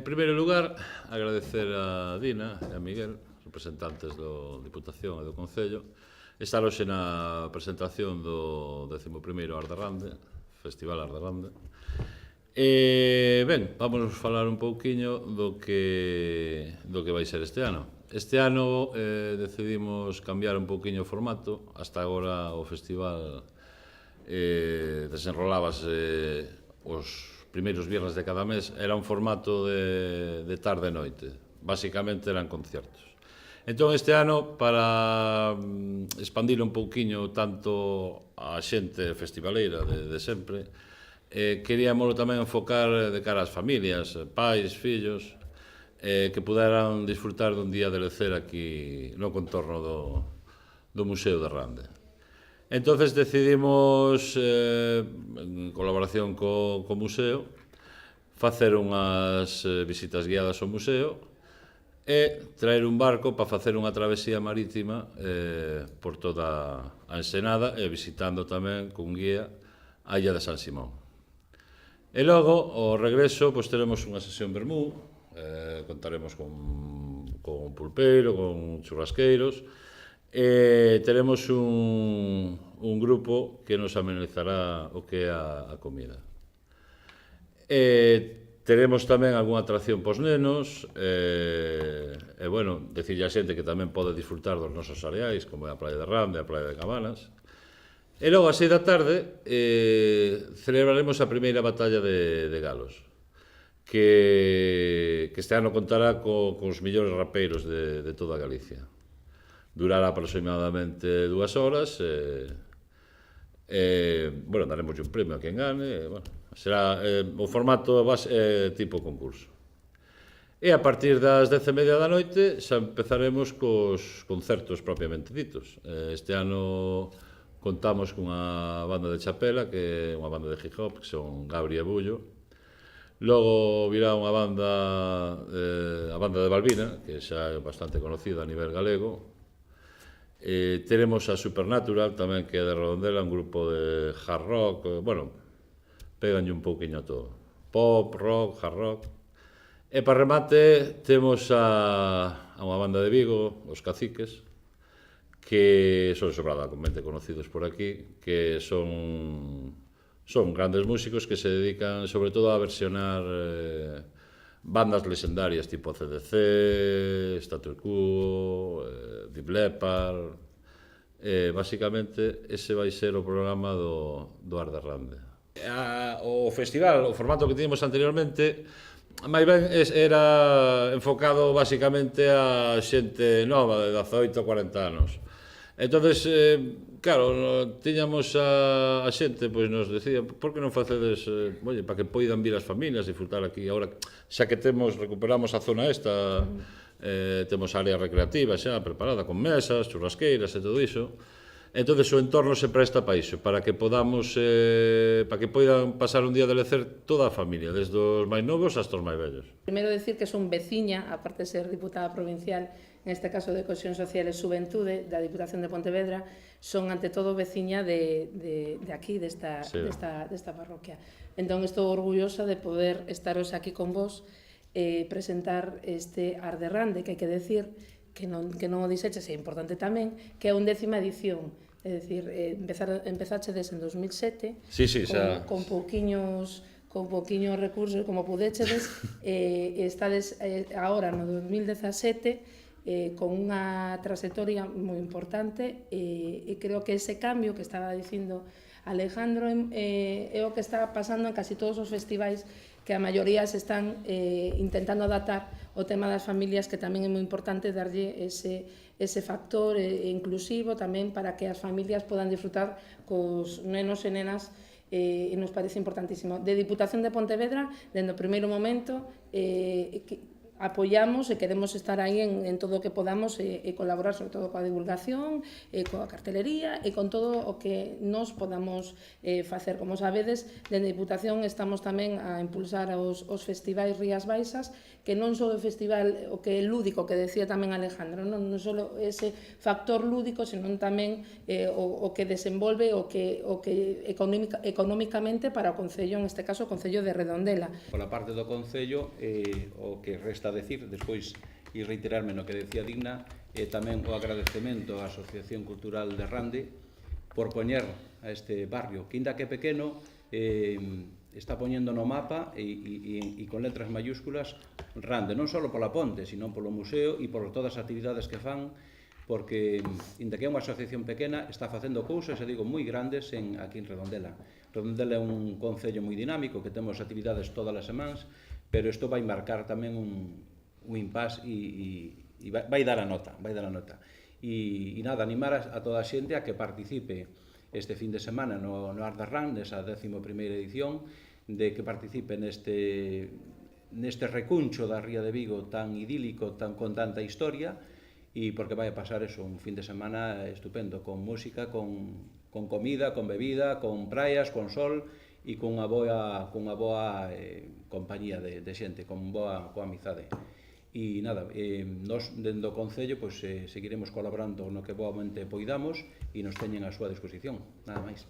En primeiro lugar, agradecer a Dina e a Miguel, representantes da Diputación e do Concello, estar hoxe na presentación do 11º Arderrande, Festival Arderrande. Ben, vamos falar un pouquiño do que vai ser este ano. Este ano decidimos cambiar un pouquiño o formato. Hasta agora o festival desenrolábase os primeiros viernes de cada mes. Era un formato de tarde e noite. Basicamente eran concertos. Entón este ano, para expandir un pouquiño tanto a xente festivaleira de sempre, queríamos tamén enfocar de cara ás familias, pais, fillos, que puderan disfrutar dun día de lecer aquí no contorno do Museo de Rande. Entonces decidimos, en colaboración co museo, facer unhas visitas guiadas ao museo e traer un barco para facer unha travesía marítima por toda a ensenada e visitando tamén con guía a illa de San Simón. E logo, ao regreso, teremos unha sesión vermú, contaremos con pulpeiro, con churrasqueiros, e teremos un grupo que nos amenizará o que é a comida. Teremos tamén algunha atracción pos nenos, e, bueno, decirlle a xente que tamén pode disfrutar dos nosos areais, como é a Praia de Rande, a Praia de Cabanas. E logo, a 6 da tarde, celebraremos a primeira batalla de galos, que este ano contará cos millores rapeiros de toda Galicia. Durará aproximadamente 2 horas, bueno, daremos un premio a quen gane, bueno, será o formato tipo concurso. E a partir das 10:30 da noite xa empezaremos cos concertos propiamente ditos. Este ano contamos cunha banda de Chapela, que é unha banda de hip hop, que son Gabri e Bullo. Logo virá unha banda, a banda de Balbina, que xa é bastante conocida a nivel galego. Teremos a Supernatural tamén, que é de Redondela, un grupo de hard rock, bueno, péganlle un pouquiño a todo. Pop, rock, hard rock. E para remate temos a unha banda de Vigo, os Caciques, que son sobradamente conocidos por aquí, que son grandes músicos que se dedican sobre todo a versionar bandas lexendarias tipo CDC, Status Quo, Deep Leppard. Basicamente, ese vai ser o programa do Arderrande. O festival, o formato que tiñamos anteriormente, máis ben era enfocado basicamente a xente nova, de 18 a 40 anos. Entonces, claro, tiñamos a xente, pois nos decía, por que non facedes, para que poidan vir as familias, disfrutar aquí. Agora, xa que recuperamos a zona esta, temos área recreativa xa preparada, con mesas, churrasqueiras e todo iso. Entonces, o entorno se presta para iso, para que podamos, para que poidan pasar un día de lecer toda a familia, desde os máis novos hasta os máis vellos. Primeiro decir que son veciña, aparte de ser diputada provincial, en este caso de Cohesión Social e Xuventude, da Diputación de Pontevedra, son ante todo veciña de aquí, desta parroquia. Entón, estou orgullosa de poder estaros aquí con vos e presentar este Arderrande, que hai que decir que non o dixeches, é importante tamén, que é a 11ª edición. É dicir, empezachedes en 2007, con pouquiños recursos, como pudechedes, e estades agora no 2017 con unha trayectoria moi importante, e creo que ese cambio que estaba dicindo Alejandro é o que está pasando en casi todos os festivais, que a maioría se están intentando adaptar o tema das familias, que tamén é moi importante darlle ese factor inclusivo tamén para que as familias podan disfrutar cos nenos e nenas, e nos parece importantísimo. De Diputación de Pontevedra, dende o primeiro momento, apoiamos e queremos estar aí en todo o que podamos e colaborar sobre todo coa divulgación, coa cartelería e con todo o que nos podamos facer. Como sabedes, dende a Diputación estamos tamén a impulsar os festivais Rías Baixas, que non só o festival o que é lúdico, que decía tamén Alejandro, non só ese factor lúdico, senón tamén o que desenvolve o que económicamente para o Concello, en este caso o Concello de Redondela. Pola parte do Concello, o que resta decir, despois e reiterarme no que decía Digna, tamén o agradecemento á Asociación Cultural de Rande por poñer a este barrio, que inda que pequeno, está poñendo no mapa e con letras mayúsculas Rande, non só pola ponte, sino polo museo e por todas as actividades que fan, porque, inda que é unha asociación pequena, está facendo cousas, digo, moi grandes aquí en Redondela. Redondela é un concello moi dinámico, que temos actividades todas as semanas, pero isto vai marcar tamén un impás e vai dar a nota, E nada, animar a toda a xente a que participe este fin de semana no Art de Ran, nesa 11ª edición, de que participe neste recuncho da Ría de Vigo tan idílico, con tanta historia, e porque vai a pasar un fin de semana estupendo, con música, con comida, con bebida, con praias, con sol e cunha boa compañía de xente, con boa amizade. E nada, nós dentro do Concello seguiremos colaborando no que boamente poidamos e nos teñen a súa disposición, nada máis.